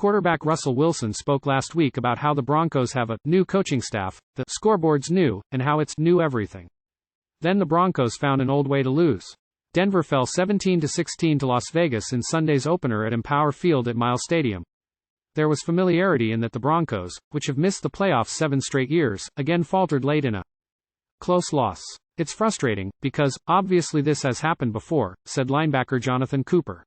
Quarterback Russell Wilson spoke last week about how the Broncos have a new coaching staff, the scoreboard's new, and how it's new everything. Then the Broncos found an old way to lose. Denver fell 17-16 to Las Vegas in Sunday's opener at Empower Field at Miles Stadium. There was familiarity in that the Broncos, which have missed the playoffs 7 straight years, again faltered late in a close loss. It's frustrating, because, obviously this has happened before, said linebacker Jonathon Cooper.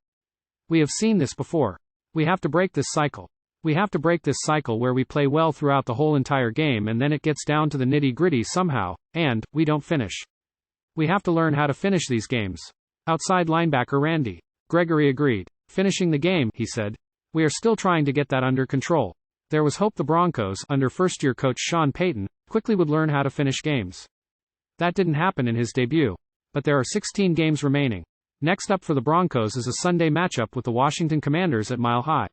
We have seen this before. We have to break this cycle. We have to break this cycle where we play well throughout the whole entire game and then it gets down to the nitty-gritty somehow, and we don't finish. We have to learn how to finish these games. Outside linebacker Randy Gregory agreed. Finishing the game, he said. We are still trying to get that under control. There was hope the Broncos, under first-year coach Sean Payton, quickly would learn how to finish games. That didn't happen in his debut. But there are 16 games remaining. Next up for the Broncos is a Sunday matchup with the Washington Commanders at Mile High.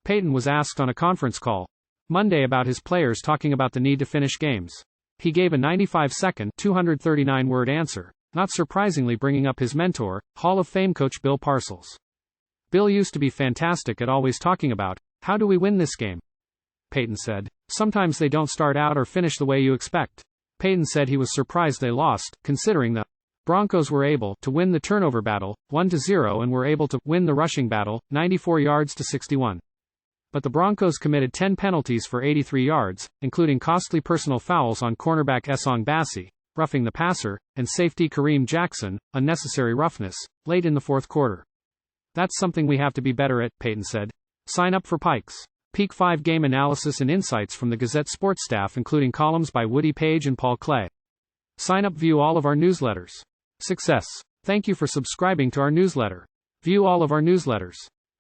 Payton was asked on a conference call Monday about his players talking about the need to finish games. He gave a 95-second, 239-word answer, not surprisingly bringing up his mentor, Hall of Fame coach Bill Parcells. Bill used to be fantastic at always talking about, how do we win this game? Payton said, sometimes they don't start out or finish the way you expect. Payton said he was surprised they lost, considering the Broncos were able to win the turnover battle, 1-0, and were able to win the rushing battle, 94 yards to 61. But the Broncos committed 10 penalties for 83 yards, including costly personal fouls on cornerback Essong Bassey, roughing the passer, and safety Kareem Jackson, unnecessary roughness, late in the fourth quarter. That's something we have to be better at, Payton said. Sign up for Pikes Peak 5 game analysis and insights from the Gazette sports staff, including columns by Woody Page and Paul Clay. Sign up, view all of our newsletters. Success. Thank you for subscribing to our newsletter. View all of our newsletters.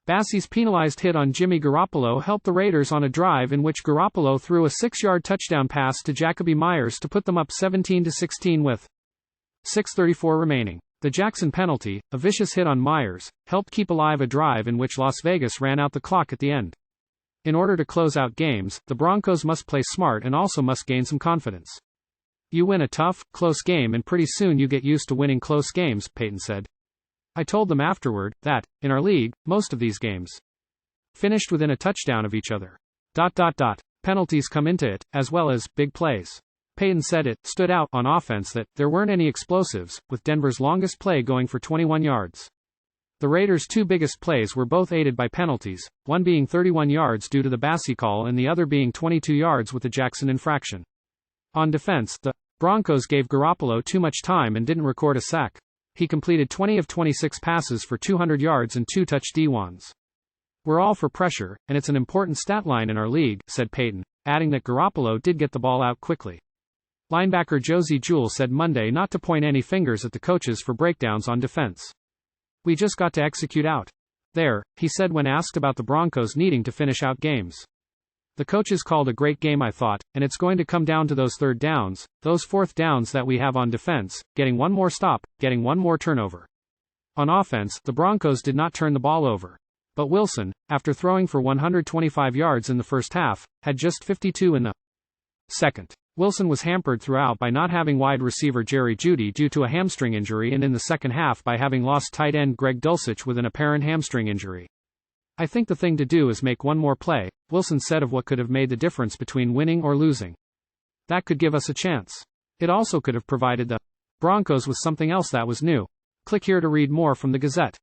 Bassey's penalized hit on Jimmy Garoppolo helped the Raiders on a drive in which Garoppolo threw a 6-yard touchdown pass to Jacoby Myers to put them up 17-16 with 6:34 remaining. The Jackson penalty, a vicious hit on Myers, helped keep alive a drive in which Las Vegas ran out the clock at the end. In order to close out games, the Broncos must play smart and also must gain some confidence. You win a tough, close game and pretty soon you get used to winning close games, Payton said. I told them afterward that, in our league, most of these games finished within a touchdown of each other. Penalties come into it, as well as big plays. Payton said it stood out on offense that there weren't any explosives, with Denver's longest play going for 21 yards. The Raiders' 2 biggest plays were both aided by penalties, one being 31 yards due to the Bassey call and the other being 22 yards with the Jackson infraction. On defense, the Broncos gave Garoppolo too much time and didn't record a sack. He completed 20 of 26 passes for 200 yards and 2 touch D1s. We're all for pressure, and it's an important stat line in our league, said Payton, adding that Garoppolo did get the ball out quickly. Linebacker Josie Jewell said Monday not to point any fingers at the coaches for breakdowns on defense. We just got to execute out there, he said when asked about the Broncos needing to finish out games. The coaches called a great game, I thought, and it's going to come down to those third downs, those fourth downs that we have on defense, getting one more stop, getting one more turnover. On offense, the Broncos did not turn the ball over. But Wilson, after throwing for 125 yards in the first half, had just 52 in the second. Wilson was hampered throughout by not having wide receiver Jerry Jeudy due to a hamstring injury and in the second half by having lost tight end Greg Dulcich with an apparent hamstring injury. I think the thing to do is make one more play, Wilson said of what could have made the difference between winning or losing. That could give us a chance. It also could have provided the Broncos with something else that was new. Click here to read more from the Gazette.